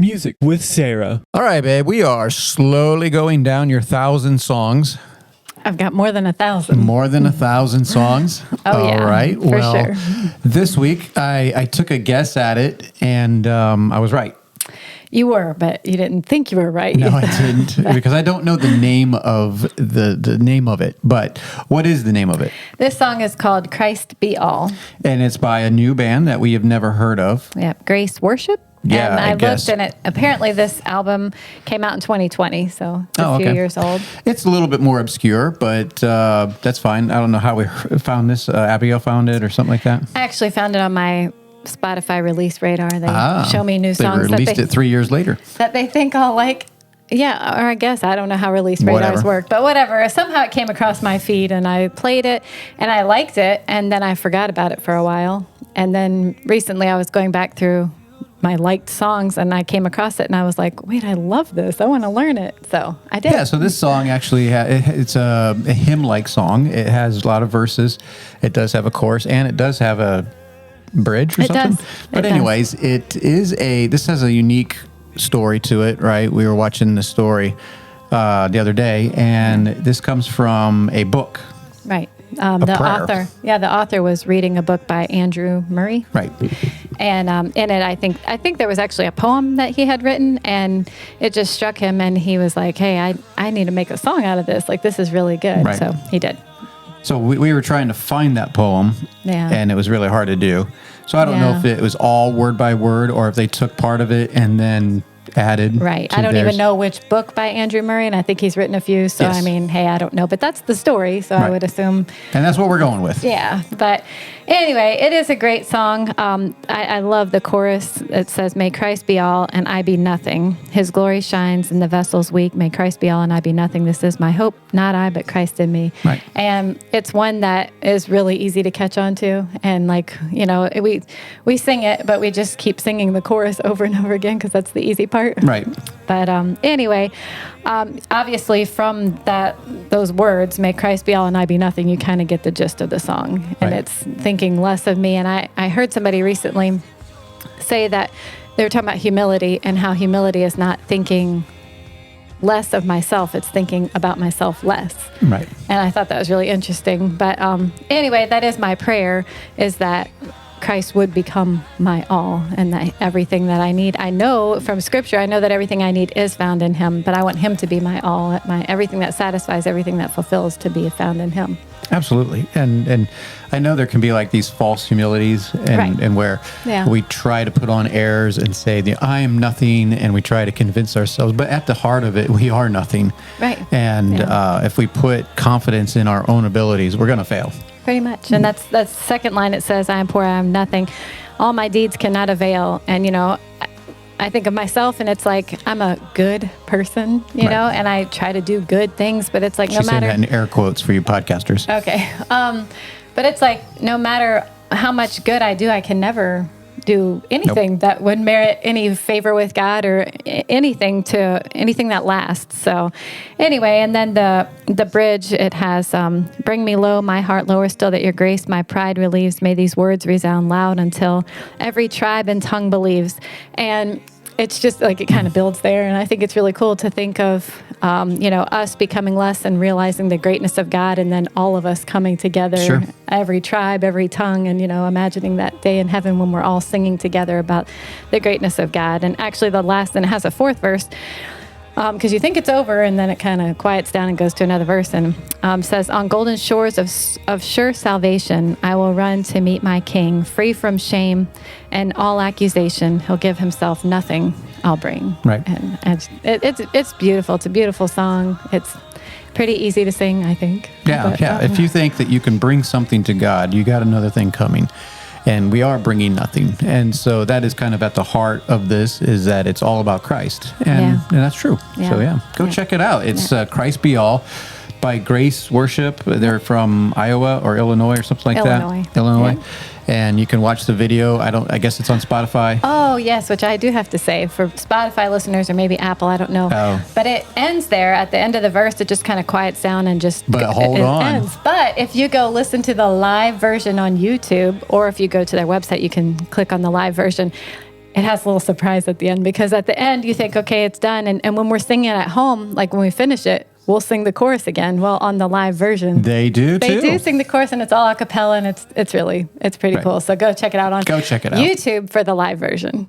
Music with Sarah. All right, babe, we are slowly going down your 1,000 songs. I've got more than 1,000. More than 1,000 songs. Oh, yeah. All right. For sure. This week I took a guess at it, and I was right. You were, but you didn't think you were right. No, I didn't, because I don't know the name of the name of it. But what is the name of it? This song is called Christ Be All. And it's by a new band that we have never heard of. Yeah, Grace Worship. Yeah, and I guess. looked, and it apparently this album came out in 2020, so it's a few years old. It's a little bit more obscure, but that's fine. I don't know how we found this. Abigail found it or something like that. I actually found it on my Spotify release radar. They show me new songs. They released it 3 years later. That they think I'll like. Yeah, or I guess I don't know how release radars work, but whatever. Somehow it came across my feed, and I played it, and I liked it, and then I forgot about it for a while. And then recently I was going back through my liked songs, and I came across it, and I was like, wait, I love this. I want to learn it. So I did. Yeah, so this song actually, it's a hymn-like song. It has a lot of verses. It does have a chorus, and it does have a bridge or something. Does. But anyways, this has a unique story to it, right? We were watching the story the other day, and this comes from a book. Right. The author was reading a book by Andrew Murray. Right. And in it, I think there was actually a poem that he had written, and it just struck him, and he was like, hey, I need to make a song out of this. Like, this is really good. Right. So he did. So we were trying to find that poem, and it was really hard to do. So I don't know if it was all word by word or if they took part of it and then added. Right. I don't even know which book by Andrew Murray, and I think he's written a few. So, I mean, hey, I don't know. But that's the story, so I would assume. And that's what we're going with. Yeah. But anyway, it is a great song. I love the chorus. It says, may Christ be all and I be nothing. His glory shines in the vessel's weak. May Christ be all and I be nothing. This is my hope, not I, but Christ in me. Right. And it's one that is really easy to catch on to. And like, you know, we sing it, but we just keep singing the chorus over and over again because that's the easy part. Right. But anyway, obviously from those words, may Christ be all and I be nothing, you kind of get the gist of the song. And it's thinking less of me. And I heard somebody recently say that they were talking about humility and how humility is not thinking less of myself, it's thinking about myself less. Right. And I thought that was really interesting. But anyway, that is my prayer, is that Christ would become my all and that everything that I need. I know from Scripture, I know that everything I need is found in Him, but I want Him to be my all, my everything that satisfies, everything that fulfills, to be found in Him. Absolutely. And I know there can be like these false humilities and where we try to put on airs and say, I am nothing, and we try to convince ourselves, but at the heart of it, we are nothing. Right. And if we put confidence in our own abilities, we're going to fail. Pretty much. And that's the second line. It says, I am poor, I am nothing. All my deeds cannot avail. And, you know, I think of myself, and it's like, I'm a good person, you know, and I try to do good things, but it's like, She's saying that in air quotes for you podcasters. Okay. But it's like, no matter how much good I do, I can never do anything that would merit any favor with God or anything that lasts. So anyway, and then the bridge, it has, bring me low, my heart lower still, that your grace my pride relieves. May these words resound loud until every tribe and tongue believes. And it's just like, it kind of builds there. And I think it's really cool to think of, you know, us becoming less and realizing the greatness of God, and then all of us coming together, every tribe, every tongue, and, you know, imagining that day in heaven when we're all singing together about the greatness of God. And actually the last, and it has a fourth verse, because you think it's over, and then it kind of quiets down and goes to another verse, and says, on golden shores of sure salvation, I will run to meet my King, free from shame and all accusation. He'll give himself, nothing I'll bring. Right. And it's beautiful. It's a beautiful song. It's pretty easy to sing, I think. Yeah, but, if you think that you can bring something to God, you got another thing coming. And we are bringing nothing. And so that is kind of at the heart of this, is that it's all about Christ. And that's true. Yeah. So go check it out. It's Christ Be All by Grace Worship. They're from Iowa or Illinois or something like that. Illinois. Yeah. And you can watch the video. I guess it's on Spotify. Oh, yes, which I do have to say for Spotify listeners, or maybe Apple, I don't know. Oh. But it ends there at the end of the verse. It just kind of quiets down and just hold on. ends. But if you go listen to the live version on YouTube, or if you go to their website, you can click on the live version. it has a little surprise at the end, because at the end you think, okay, it's done. And when we're singing at home, like when we finish it, we'll sing the chorus again. Well, on the live version, they do sing the chorus, and it's all a cappella, and it's pretty cool. So go check it out on YouTube for the live version.